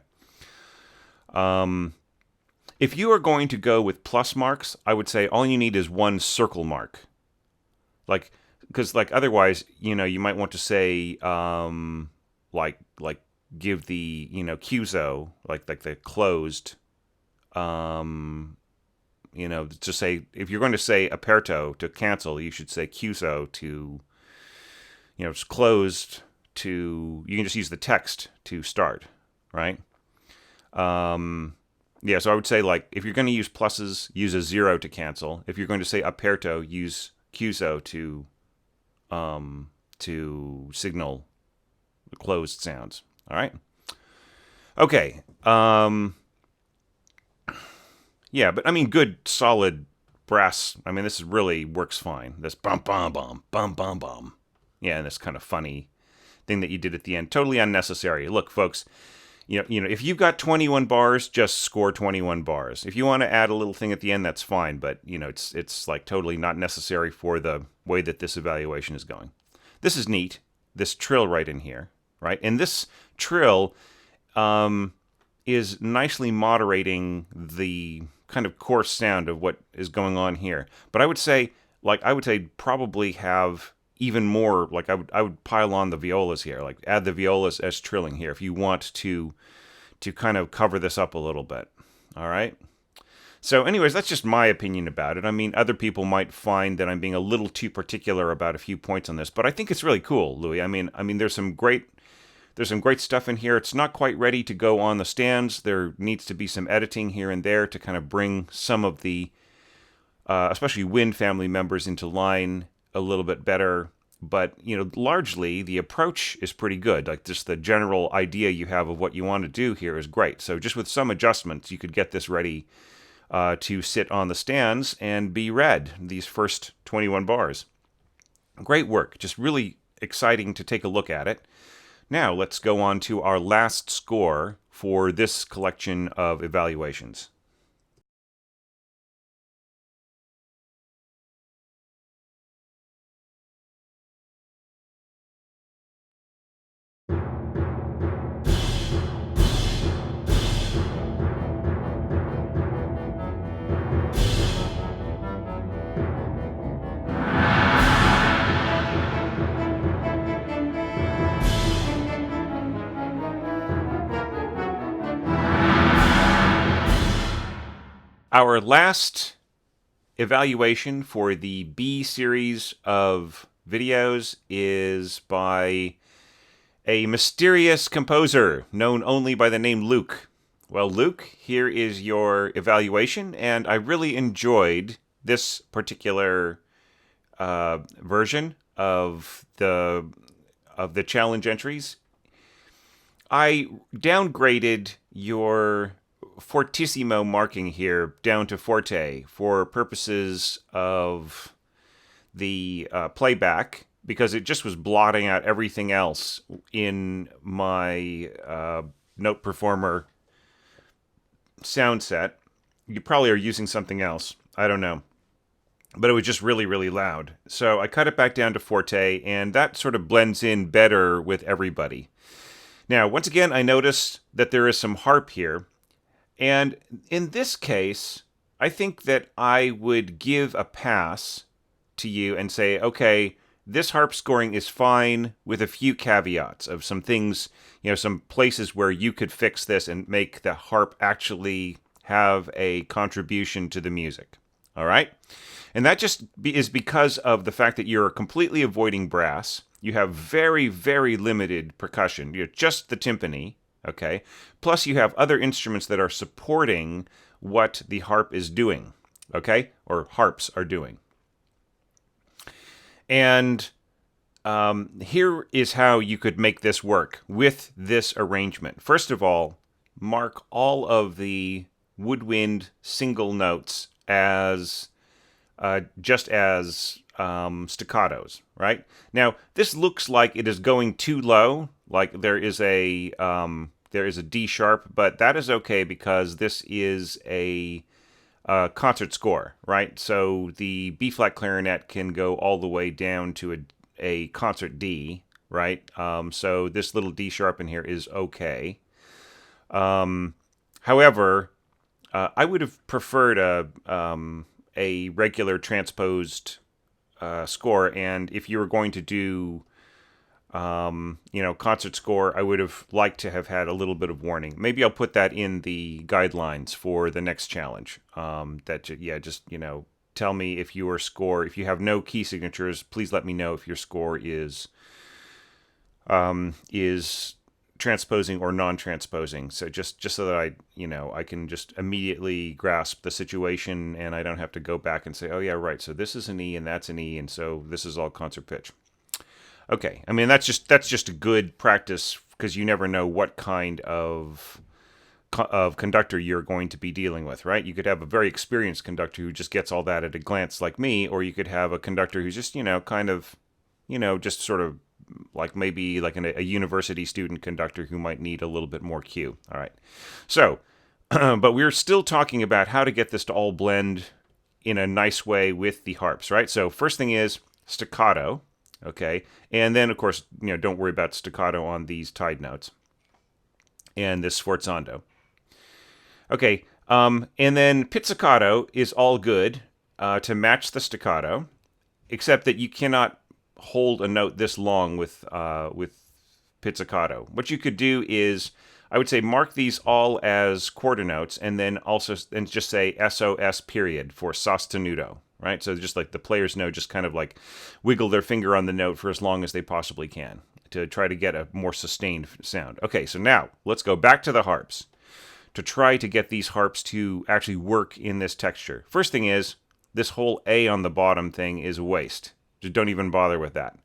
A: If you are going to go with plus marks, I would say all you need is one circle mark. Because otherwise, you might want to say, give the, QSO, like the closed, to say, if you're going to say aperto to cancel, you should say QSO to, it's closed to, you can just use the text to start, right? So I would say, if you're going to use pluses, use a 0 to cancel. If you're going to say aperto, use QSO to signal the closed sounds. All right. Okay. But good solid brass. This really works fine. This bum bum bum bum bum bum. Yeah, and this kind of funny thing that you did at the end, totally unnecessary. Look, folks. If you've got 21 bars, just score 21 bars. If you want to add a little thing at the end, that's fine. But, it's like totally not necessary for the way that this evaluation is going. This is neat. This trill right in here, right? And this trill is nicely moderating the kind of coarse sound of what is going on here. But I would say probably have even more, I would pile on the violas here, add the violas as trilling here if you want to kind of cover this up a little bit. All right. So anyways, that's just my opinion about it. Other people might find that I'm being a little too particular about a few points on this, but I think it's really cool, Louis. There's some great stuff in here. It's not quite ready to go on the stands. There needs to be some editing here and there to kind of bring some of the, especially wind family members into line a little bit better, but largely the approach is pretty good. Just the general idea you have of what you want to do here is great. So just with some adjustments, you could get this ready to sit on the stands and be read, these first 21 bars. Great work. Just really exciting to take a look at it. Now let's go on to our last score for this collection of evaluations. Our last evaluation for the B series of videos is by a mysterious composer known only by the name Luke. Well, Luke, here is your evaluation, and I really enjoyed this particular version of the challenge entries. I downgraded your fortissimo marking here down to forte for purposes of the playback, because it just was blotting out everything else in my Note Performer sound set. You probably are using something else. I don't know. But it was just really, really loud. So I cut it back down to forte, and that sort of blends in better with everybody. Now, once again, I noticed that there is some harp here. And in this case, I think that I would give a pass to you and say, okay, this harp scoring is fine with a few caveats of some things, some places where you could fix this and make the harp actually have a contribution to the music. All right? And that just is because of the fact that you're completely avoiding brass. You have very, very limited percussion. You're just the timpani, okay? Plus you have other instruments that are supporting what the harp is doing, okay? Or harps are doing. And here is how you could make this work with this arrangement. First of all, mark all of the woodwind single notes as just as staccatos, right? Now, this looks like it is going too low, like there is a D sharp, but that is okay because this is a concert score, right? So the B flat clarinet can go all the way down to a concert D, right? So this little D sharp in here is okay. However, I would have preferred a regular transposed score, and if you were going to do concert score, I would have liked to have had a little bit of warning. Maybe I'll put that in the guidelines for the next challenge. Tell me if your score, if you have no key signatures, please let me know if your score is transposing or non-transposing. So just so that I can just immediately grasp the situation and I don't have to go back and say, oh yeah, right. So this is an E and that's an E, and so this is all concert pitch. Okay, I mean that's just a good practice because you never know what kind of conductor you're going to be dealing with, right? You could have a very experienced conductor who just gets all that at a glance like me, or you could have a conductor who's just just sort of like maybe like a university student conductor who might need a little bit more cue. All right, so but we're still talking about how to get this to all blend in a nice way with the harps, right? So first thing is staccato. Okay, and then of course, don't worry about staccato on these tied notes and this sforzando. Okay, and then pizzicato is all good to match the staccato, except that you cannot hold a note this long with pizzicato. What you could do is, I would say, mark these all as quarter notes, and then just say SOS period for sostenuto. Right, so just like the players know, just kind of like wiggle their finger on the note for as long as they possibly can to try to get a more sustained sound. Okay, so now let's go back to the harps to try to get these harps to actually work in this texture. First thing is, this whole A on the bottom thing is a waste. Just don't even bother with that.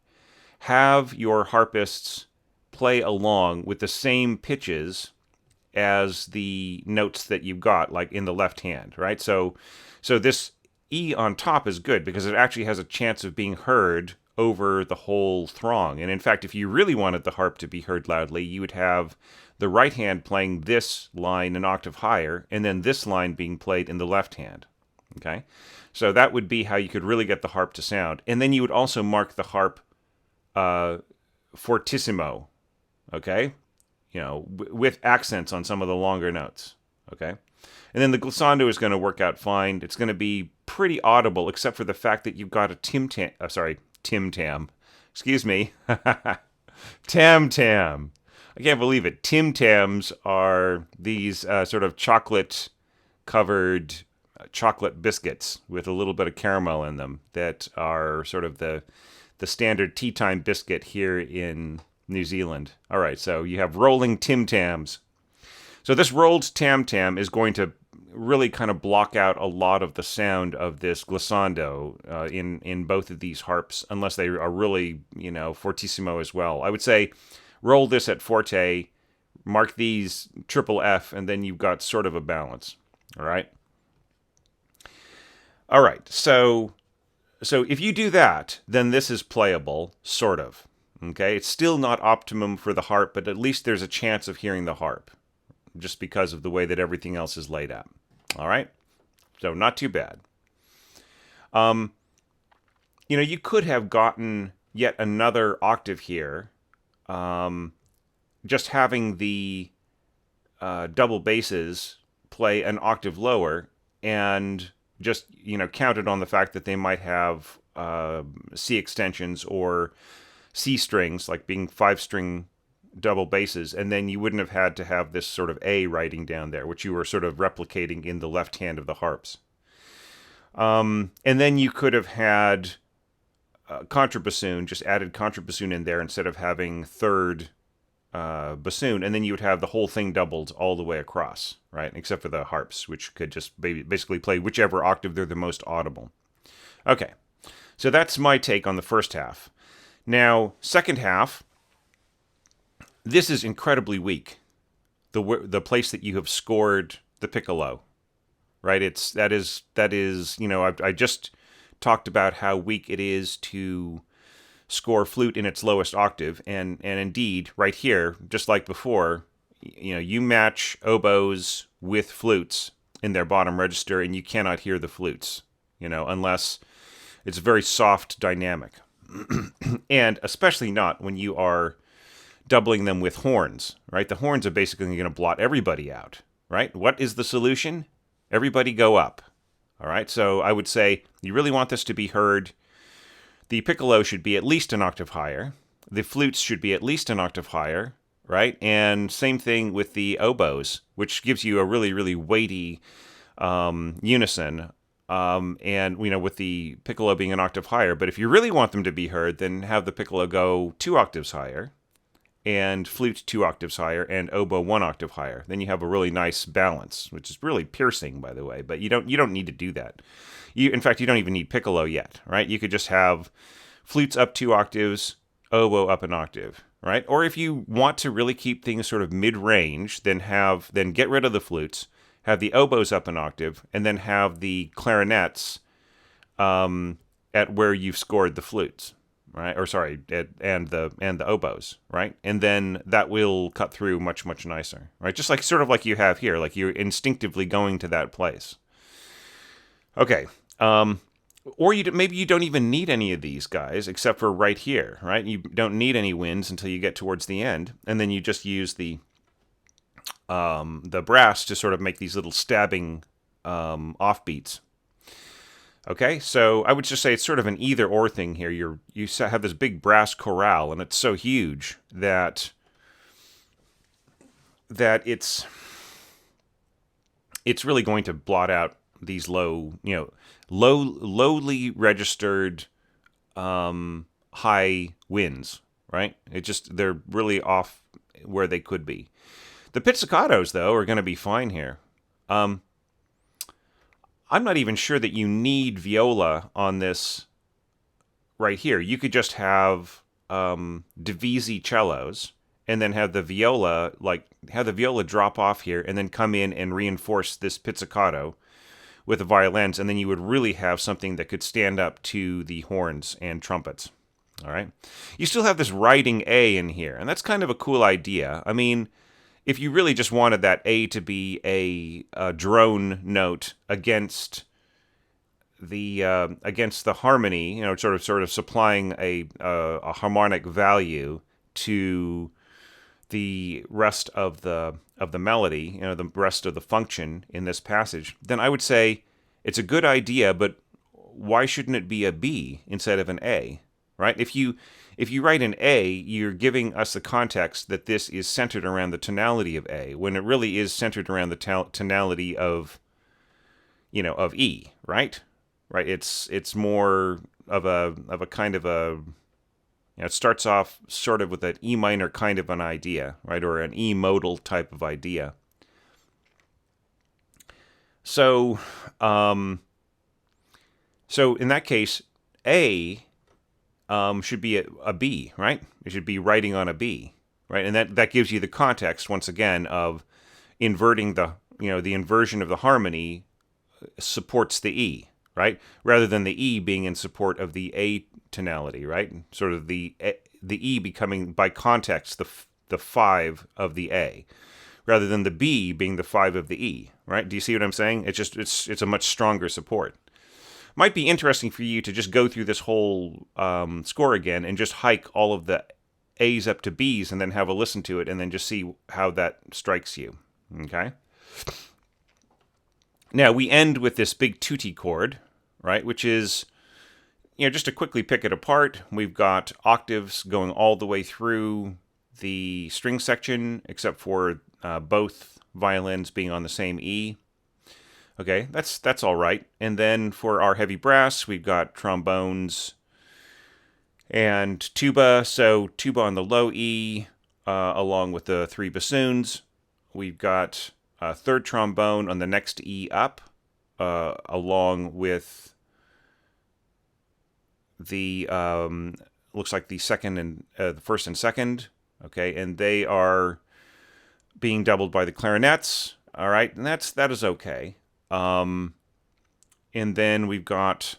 A: Have your harpists play along with the same pitches as the notes that you've got, like in the left hand, right? So this E on top is good because it actually has a chance of being heard over the whole throng. And in fact, if you really wanted the harp to be heard loudly, you would have the right hand playing this line an octave higher, and then this line being played in the left hand. Okay? So that would be how you could really get the harp to sound. And then you would also mark the harp fortissimo, okay? With accents on some of the longer notes, okay? And then the glissando is going to work out fine. It's going to be pretty audible, except for the fact that you've got a tim-tam. Excuse me. Tam-tam. I can't believe it. Tim-tams are these sort of chocolate-covered chocolate biscuits with a little bit of caramel in them that are sort of the standard tea time biscuit here in New Zealand. All right, so you have rolling Tim-tams. So this rolled tam-tam is going to really kind of block out a lot of the sound of this glissando in both of these harps, unless they are really, fortissimo as well. I would say roll this at forte, mark these triple F, and then you've got sort of a balance. All right? All right, so So if you do that, then this is playable, sort of. Okay, it's still not optimum for the harp, but at least there's a chance of hearing the harp, just because of the way that everything else is laid out. All right, so not too bad. You could have gotten yet another octave here, just having the double basses play an octave lower, and just counted on the fact that they might have C extensions or C strings, like being 5-string double basses, and then you wouldn't have had to have this sort of A writing down there, which you were sort of replicating in the left hand of the harps. And then you could have had contrabassoon, just added contrabassoon in there instead of having third bassoon, and then you would have the whole thing doubled all the way across, right? Except for the harps, which could just basically play whichever octave they're the most audible. Okay, so that's my take on the first half. Now, second half, this is incredibly weak. The place that you have scored the piccolo, right? That is I just talked about how weak it is to score flute in its lowest octave, and indeed, right here, just like before, you match oboes with flutes in their bottom register, and you cannot hear the flutes, unless it's a very soft dynamic. And especially not when you are doubling them with horns, right? The horns are basically going to blot everybody out, right? What is the solution? Everybody go up. All right, so I would say you really want this to be heard. The piccolo should be at least an octave higher. The flutes should be at least an octave higher, right? And same thing with the oboes, which gives you a really, really weighty unison. And with the piccolo being an octave higher. But if you really want them to be heard, then have the piccolo go 2 octaves higher, and flute 2 octaves higher, and oboe 1 octave higher. Then you have a really nice balance, which is really piercing, by the way. But you don't need to do that. In fact, you don't even need piccolo yet, right? You could just have flutes up 2 octaves, oboe up an octave, right? Or if you want to really keep things sort of mid-range, then get rid of the flutes, have the oboes up an octave, and then have the clarinets at where you've scored the flutes, right? Or sorry, and the oboes, right? And then that will cut through much, much nicer, right? Just like sort of like you have here, like you're instinctively going to that place. Okay. Or maybe you don't even need any of these guys except for right here, right? You don't need any winds until you get towards the end, and then you just use the brass to sort of make these little stabbing offbeats. Okay, so I would just say it's sort of an either-or thing here. You have this big brass chorale, and it's so huge that it's really going to blot out these lowly registered high winds, right? They're really off where they could be. The pizzicatos, though, are going to be fine here. I'm not even sure that you need viola on this right here. You could just have divisi cellos, and then have the viola drop off here, and then come in and reinforce this pizzicato with the violins, and then you would really have something that could stand up to the horns and trumpets. All right? You still have this writing A in here, and that's kind of a cool idea. I mean, if you really just wanted that A to be a drone note against the harmony, sort of supplying a harmonic value to the rest of the melody, the rest of the function in this passage, then I would say it's a good idea, but why shouldn't it be a B instead of an A, right? If you write an A, you're giving us the context that this is centered around the tonality of A, when it really is centered around the tonality of E, right? Right. It's more of a kind of a, it starts off sort of with an E minor kind of an idea, right, or an E modal type of idea. So, in that case, A should be a B, right? It should be writing on a B, right? And that gives you the context, once again, of inverting the inversion of the harmony supports the E, right? Rather than the E being in support of the A tonality, right? Sort of the E becoming, by context, the 5 of the A, rather than the B being the 5 of the E, right? Do you see what I'm saying? It's a much stronger support. Might be interesting for you to just go through this whole score again and just hike all of the A's up to B's and then have a listen to it and then just see how that strikes you. Okay? Now, we end with this big tutti chord, right, which is, just to quickly pick it apart, we've got octaves going all the way through the string section, except for both violins being on the same E. Okay, that's all right. And then for our heavy brass, we've got trombones and tuba. So tuba on the low E, along with the 3 bassoons. We've got a third trombone on the next E up, along with the looks like the second and the first and second. Okay, and they are being doubled by the clarinets. All right, and that is okay. And then we've got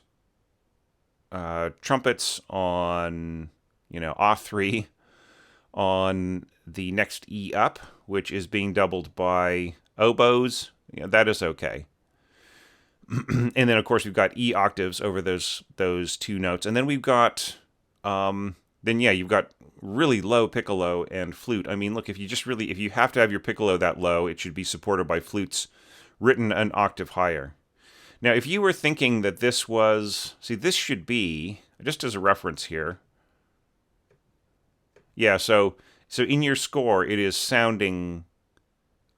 A: trumpets on, A3 on the next E up, which is being doubled by oboes. That is okay. And then, of course, we've got E octaves over those 2 notes. And then we've got, you've got really low piccolo and flute. I mean, look, if you have to have your piccolo that low, it should be supported by flutes written an octave higher. Now, if you were thinking that this should be, just as a reference here. Yeah, so in your score, it is sounding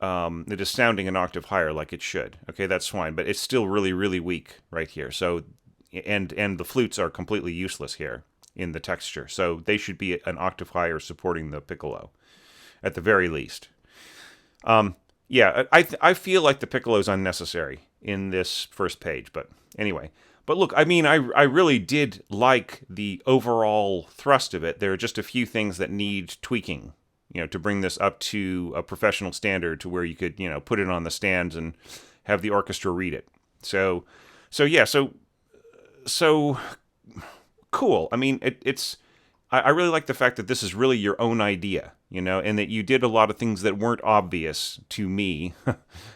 A: an octave higher like it should. Okay, that's fine, but it's still really, really weak right here. So, and the flutes are completely useless here in the texture. So they should be an octave higher supporting the piccolo, at the very least. I feel like the piccolo is unnecessary in this first page, but anyway. But look, I mean, I really did like the overall thrust of it. There are just a few things that need tweaking, to bring this up to a professional standard to where you could, put it on the stands and have the orchestra read it. So cool. I mean, I really like the fact that this is really your own idea, and that you did a lot of things that weren't obvious to me,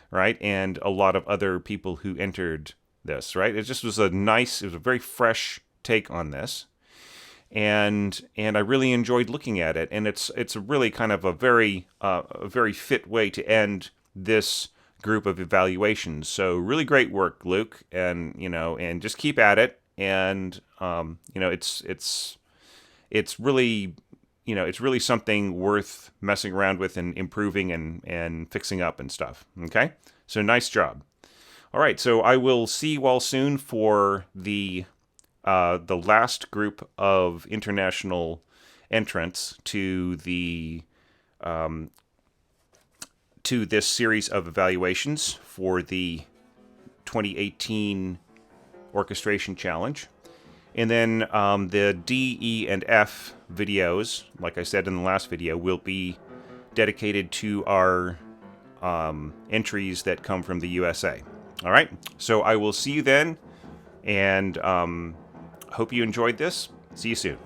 A: right? And a lot of other people who entered this, right? It just was a very fresh take on this. And I really enjoyed looking at it, and it's really kind of a very fit way to end this group of evaluations. So really great work, Luke, and and just keep at it. And it's really something worth messing around with and improving and fixing up and stuff. Okay, so nice job. All right, so I will see you all soon for the last group of international entrants to this series of evaluations for the 2018 Orchestration Challenge. And then the D, E, and F videos, like I said in the last video, will be dedicated to our entries that come from the USA. All right, so I will see you then, and hope you enjoyed this. See you soon.